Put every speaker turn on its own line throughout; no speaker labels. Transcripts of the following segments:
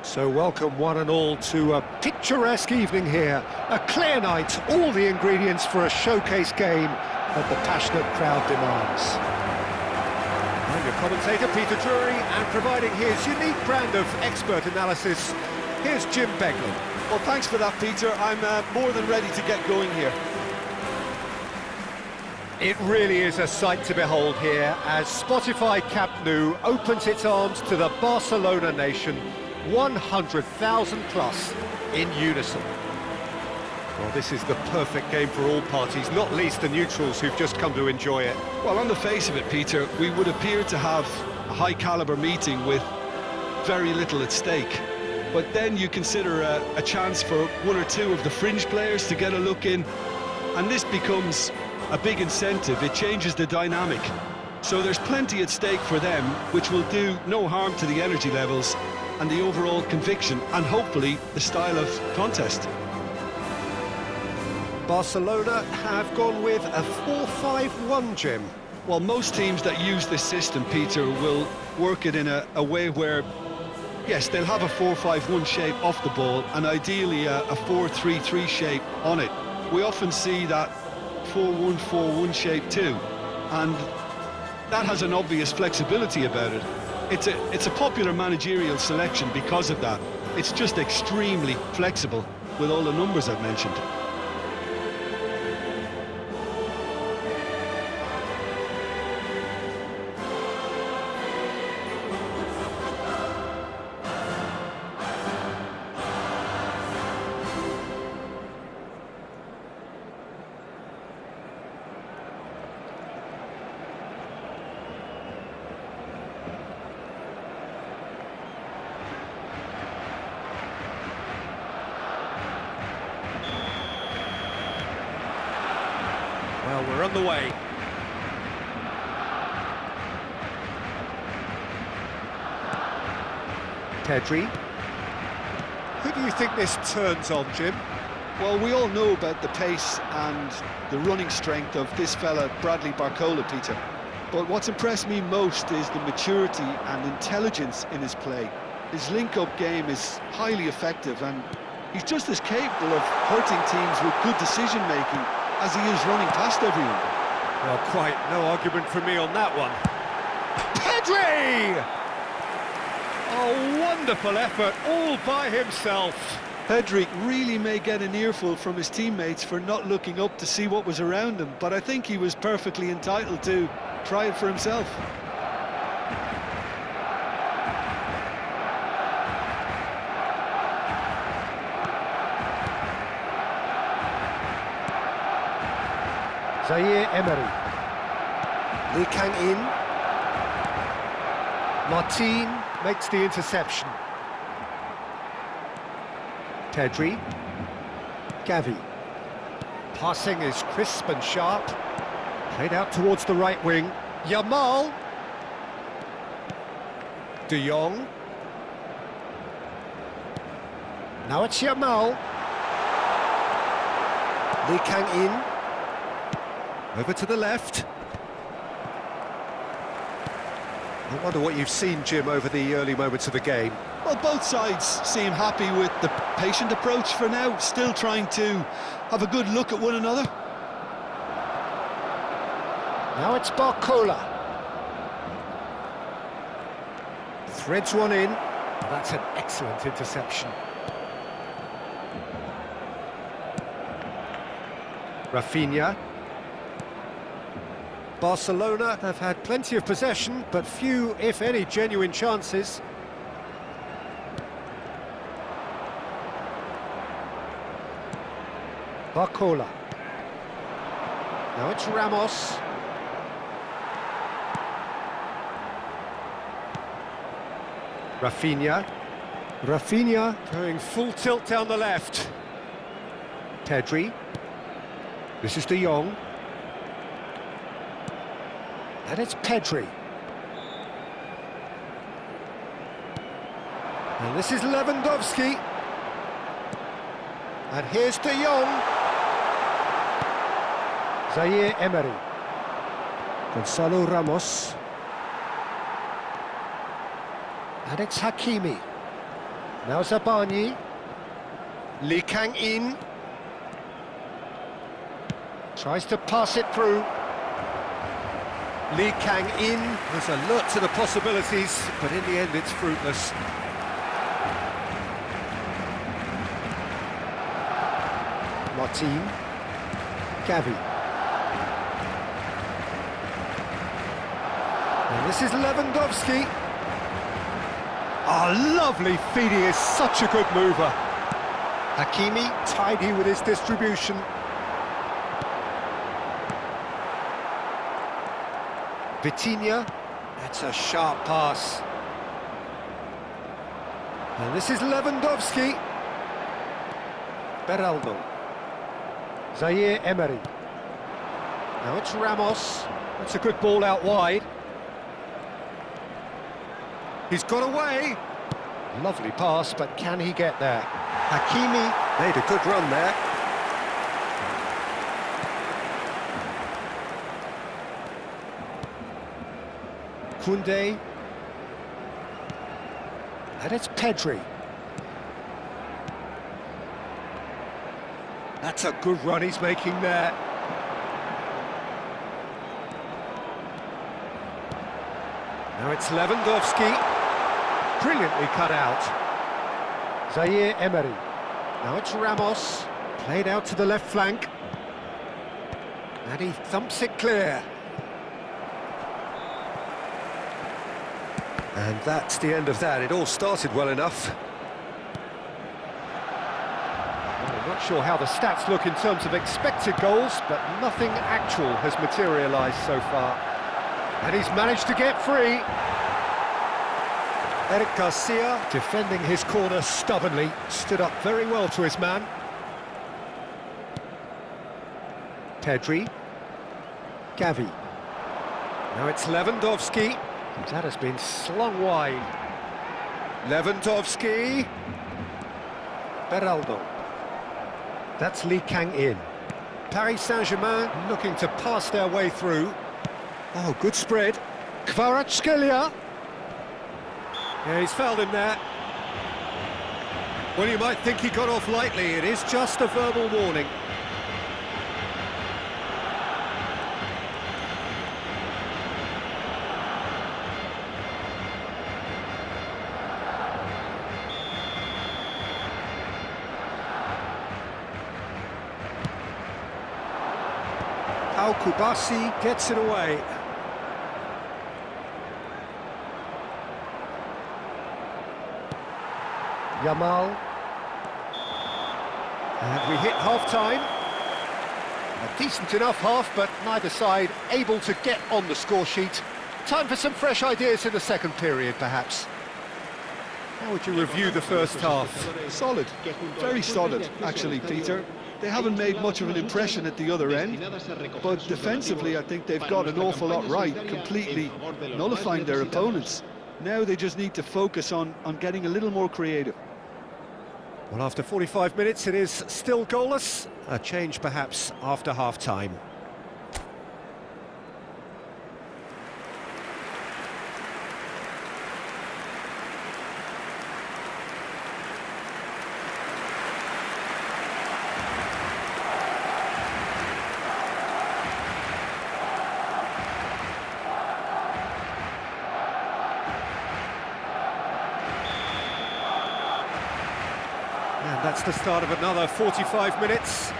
So welcome one and all to a picturesque evening here. A clear night, all the ingredients for a showcase game that the passionate crowd demands. I'm your commentator, Peter Drury, and providing his unique brand of expert analysis, here's Jim Begley.
Well, thanks for that, Peter. I'm more than ready to get going here.
It really is a sight to behold here as Spotify Camp Nou opens its arms to the Barcelona nation, 100,000 plus in unison. Well, this is the perfect game for all parties, not least the neutrals who've just come to enjoy it.
Well, on the face of it, Peter, we would appear to have a high-caliber meeting with very little at stake. But then you consider a chance for one or two of the fringe players to get a look in, and this becomes a big incentive. It changes the dynamic. So there's plenty at stake for them, which will do no harm to the energy levels and the overall conviction, and hopefully the style of contest.
Barcelona have gone with a 4-5-1, Jim.
Well, most teams that use this system, Peter, will work it in a way where, yes, they'll have a 4-5-1 shape off the ball, and ideally a 4-3-3 shape on it. We often see that 4-1-4-1 shape too, and that has an obvious flexibility about it. It's a popular managerial selection because of that. It's just extremely flexible with all the numbers I've mentioned.
Well, we're on the way. Pedri. Who do you think this turns on, Jim?
Well, we all know about the pace and the running strength of this fella, Bradley Barcola, Peter. But what's impressed me most is the maturity and intelligence in his play. His link-up game is highly effective, and he's just as capable of hurting teams with good decision-making as he is running past everyone.
Well, quite no argument from me on that one. Pedri! A wonderful effort, all by himself.
Pedri really may get an earful from his teammates for not looking up to see what was around him, but I think he was perfectly entitled to try it for himself.
Zaire Emery. Lee Kang-in. Martin makes the interception. Pedri. Gavi. Passing is crisp and sharp. Played out towards the right wing. Yamal. De Jong. Now it's Yamal. Lee Kang-in. Over to the left. I wonder what you've seen, Jim, over the early moments of the game.
Well, both sides seem happy with the patient approach for now, still trying to have a good look at one another.
Now it's Barcola. Threads one in. That's an excellent interception. Rafinha. Barcelona have had plenty of possession, but few, if any, genuine chances. Barcola. Now it's Ramos. Rafinha. Rafinha going full tilt down the left. Pedri. This is De Jong. And it's Pedri. And this is Lewandowski. And here's De Jong. Zaire Emery. Gonzalo Ramos. And it's Hakimi. Now Zabani. Lee Kang-in. Tries to pass it through. Lee Kang-in was alert to the possibilities, but in the end it's fruitless. Martin. Gavi. And this is Lewandowski. Oh, lovely feed, he is such a good mover. Hakimi, tidy with his distribution. Vitinha, that's a sharp pass. And this is Lewandowski. Beraldo. Zaire Emery. Now it's Ramos. That's a good ball out wide. He's got away. Lovely pass, but can he get there? Hakimi made a good run there. Koundé. And it's Pedri. That's a good run he's making there. Now it's Lewandowski. Brilliantly cut out. Zaire Emery. Now it's Ramos. Played out to the left flank. And he thumps it clear. And that's the end of that. It all started well enough. Well, I'm not sure how the stats look in terms of expected goals, but nothing actual has materialised so far. And he's managed to get free. Eric Garcia, defending his corner stubbornly, stood up very well to his man. Pedri. Gavi. Now it's Lewandowski. That has been slung wide. Lewandowski. Beraldo. That's Lee Kang-in. Paris Saint-Germain looking to pass their way through. Oh, good spread. Kvaratskhelia. Yeah, he's fouled him there. Well, you might think he got off lightly. It is just a verbal warning. Kubasi gets it away. Yamal. And we hit half-time. A decent enough half, but neither side able to get on the score sheet. Time for some fresh ideas in the second period, perhaps. How would you review the first half?
Solid, very solid, actually, Peter. They haven't made much of an impression at the other end, but defensively I think they've got an awful lot right, completely nullifying their opponents. Now they just need to focus on getting a little more creative.
Well, after 45 minutes it is still goalless. A change perhaps after half-time. And that's the start of another 45 minutes.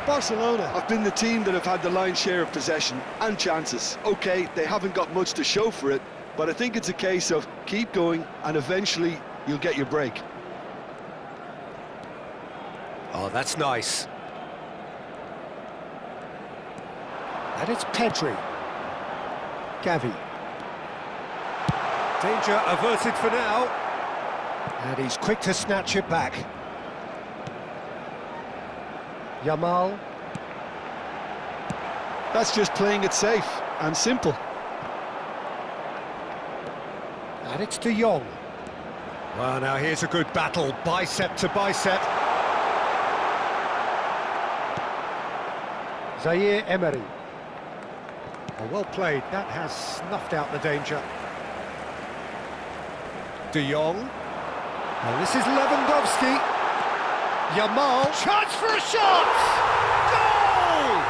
Barcelona have been the team that have had the lion's share of possession and chances. OK, they haven't got much to show for it, but I think it's a case of keep going and eventually you'll get your break.
Oh, that's nice. And it's Pedri. Gavi. Danger averted for now. And he's quick to snatch it back. Yamal.
That's just playing it safe and simple.
And it's De Jong. Well, now here's a good battle, bicep to bicep. Zaire Emery. Oh, well played, that has snuffed out the danger. De Jong. Well, this is Lewandowski. Yamal, chance for a shot! Goal!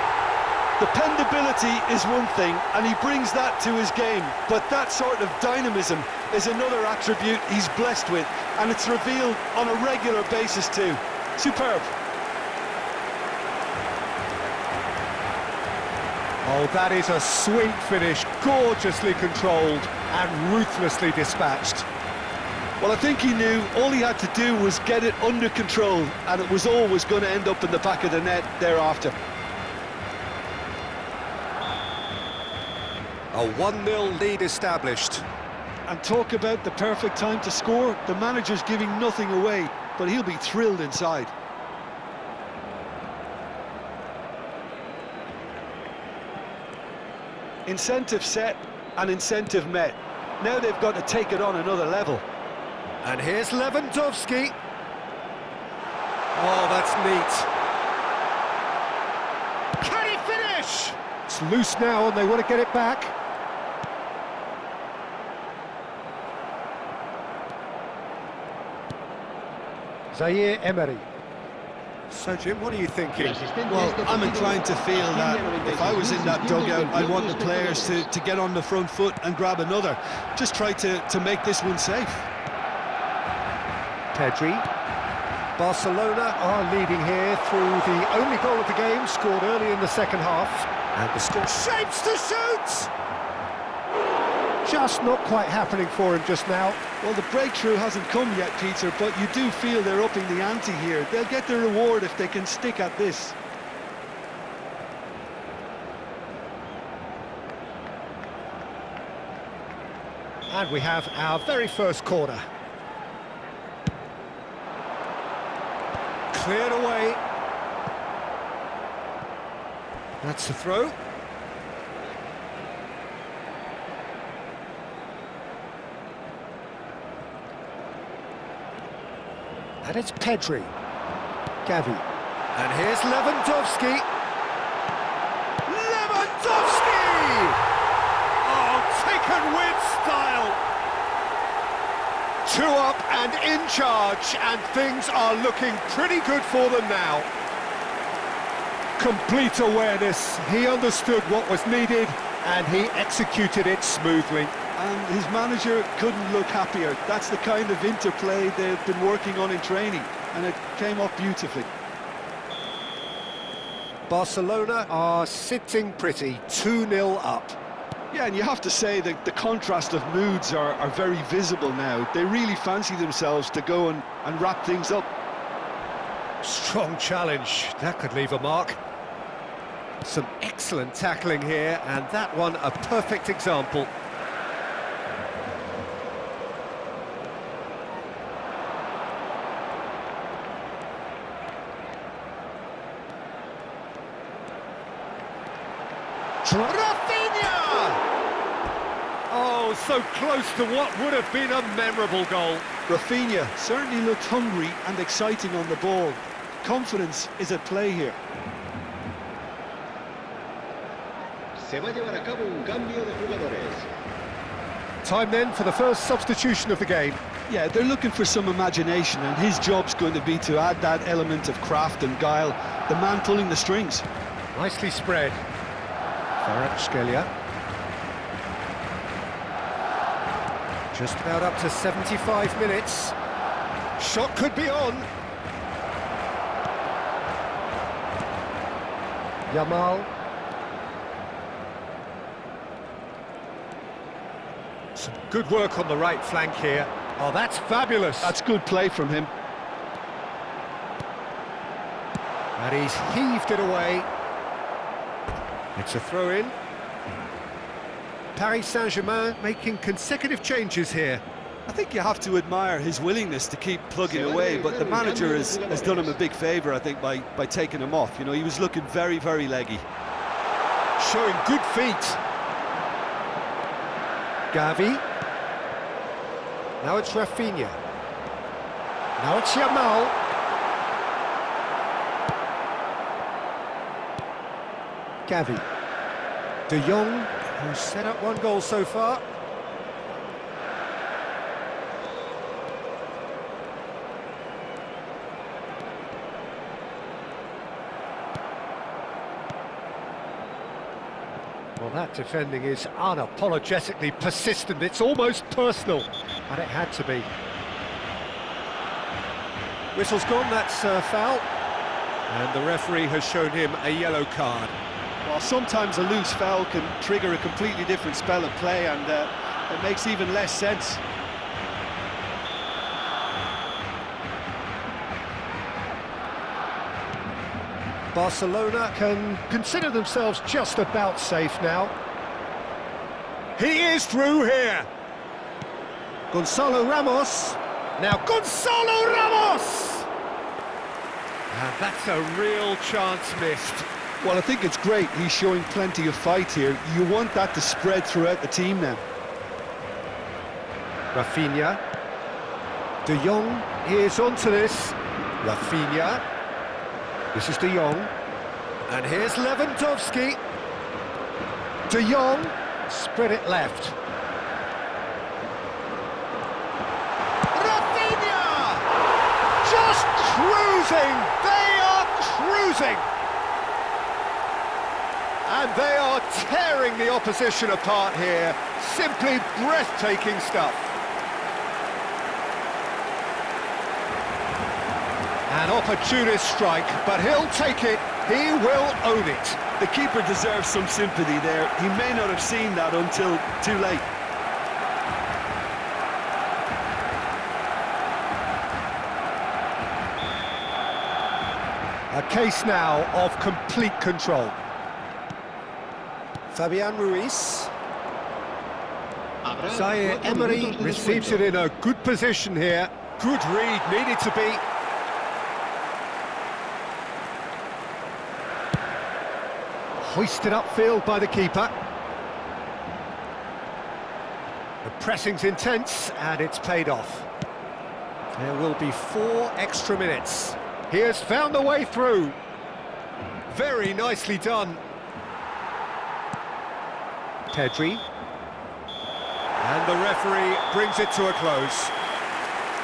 Dependability is one thing, and he brings that to his game, but that sort of dynamism is another attribute he's blessed with, and it's revealed on a regular basis too. Superb.
Oh, that is a sweet finish, gorgeously controlled and ruthlessly dispatched.
Well, I think he knew all he had to do was get it under control, and it was always going to end up in the back of the net thereafter.
A 1-0 lead established.
And talk about the perfect time to score. The manager's giving nothing away, but he'll be thrilled inside. Incentive set and incentive met. Now they've got to take it on another level.
And here's Lewandowski. Oh, that's neat. Can he finish? It's loose now and they want to get it back. Zaire Emery. So, Jim, what are you thinking?
Well, I'm inclined to feel that if I was in that dugout, I'd want the players to get on the front foot and grab another. Just try to make this one safe.
Pedri. Barcelona are leading here through the only goal of the game, scored early in the second half. And the score shapes to shoot! Just not quite happening for him just now.
Well, the breakthrough hasn't come yet, Peter, but you do feel they're upping the ante here. They'll get the reward if they can stick at this.
And we have our very first corner. Cleared away. That's the throw. And it's Pedri. Gavi. And here's Lewandowski. Lewandowski! Oh, taken with style. 2 up and in charge, and things are looking pretty good for them now. Complete awareness. He understood what was needed, and he executed it smoothly.
And his manager couldn't look happier. That's the kind of interplay they've been working on in training, and it came off beautifully.
Barcelona are sitting pretty, 2-0 up.
Yeah, and you have to say that the contrast of moods are very visible now. They really fancy themselves to go and wrap things up.
Strong challenge, that could leave a mark. Some excellent tackling here, and that one a perfect example. Rafinha! Oh, so close to what would have been a memorable goal.
Rafinha certainly looked hungry and exciting on the ball. Confidence is at play here.
Se va a llevar a cabo un cambio de jugadores.
Time then for the first substitution of the game.
Yeah, they're looking for some imagination, and his job's going to be to add that element of craft and guile, the man pulling the strings.
Nicely spread. Kvaratskhelia. Just about up to 75 minutes. Shot could be on. Yamal. Some good work on the right flank here. Oh, that's fabulous.
That's good play from him.
And he's heaved it away. It's a throw-in. Paris Saint-Germain making consecutive changes here.
I think you have to admire his willingness to keep plugging away, but the manager has done him a big favour, I think, by taking him off. You know, he was looking very, very leggy.
Showing good feet. Gavi. Now it's Rafinha. Now it's Yamal. Gavi. De Jong, who's set up one goal so far. Well, that defending is unapologetically persistent. It's almost personal, and it had to be. Whistle's gone, that's a foul. And the referee has shown him a yellow card.
Well, sometimes a loose foul can trigger a completely different spell of play, and it makes even less sense.
Barcelona can consider themselves just about safe now. He is through here. Gonzalo Ramos. Now Gonzalo Ramos! And that's a real chance missed.
Well, I think it's great. He's showing plenty of fight here. You want that to spread throughout the team now.
Rafinha. De Jong is onto this. Rafinha. This is De Jong. And here's Lewandowski. De Jong. Spread it left. Rafinha! Just cruising! They are cruising! And they are tearing the opposition apart here. Simply breathtaking stuff. An opportunist strike, but he'll take it. He will own it.
The keeper deserves some sympathy there. He may not have seen that until too late.
A case now of complete control. Fabian Ruiz. Zaire Emery receives it in a good position here. Good read, needed to be. Hoisted upfield by the keeper. The pressing's intense, and it's paid off. There will be 4 extra minutes. He has found the way through. Very nicely done. Pedri. And the referee brings it to a close.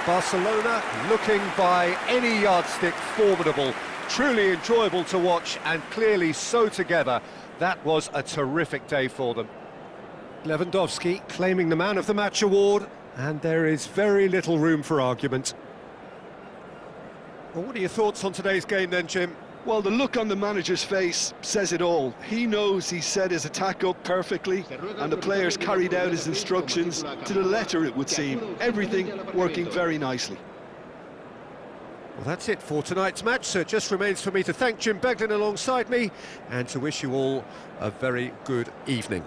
Barcelona looking by any yardstick formidable. Truly enjoyable to watch, and clearly so together. That was a terrific day for them. Lewandowski claiming the Man of the Match award, and there is very little room for argument. Well, what are your thoughts on today's game then, Jim?
Well, the look on the manager's face says it all. He knows he set his attack up perfectly, and the players carried out his instructions to the letter, it would seem. Everything working very nicely.
Well, that's it for tonight's match, so it just remains for me to thank Jim Beglin alongside me and to wish you all a very good evening.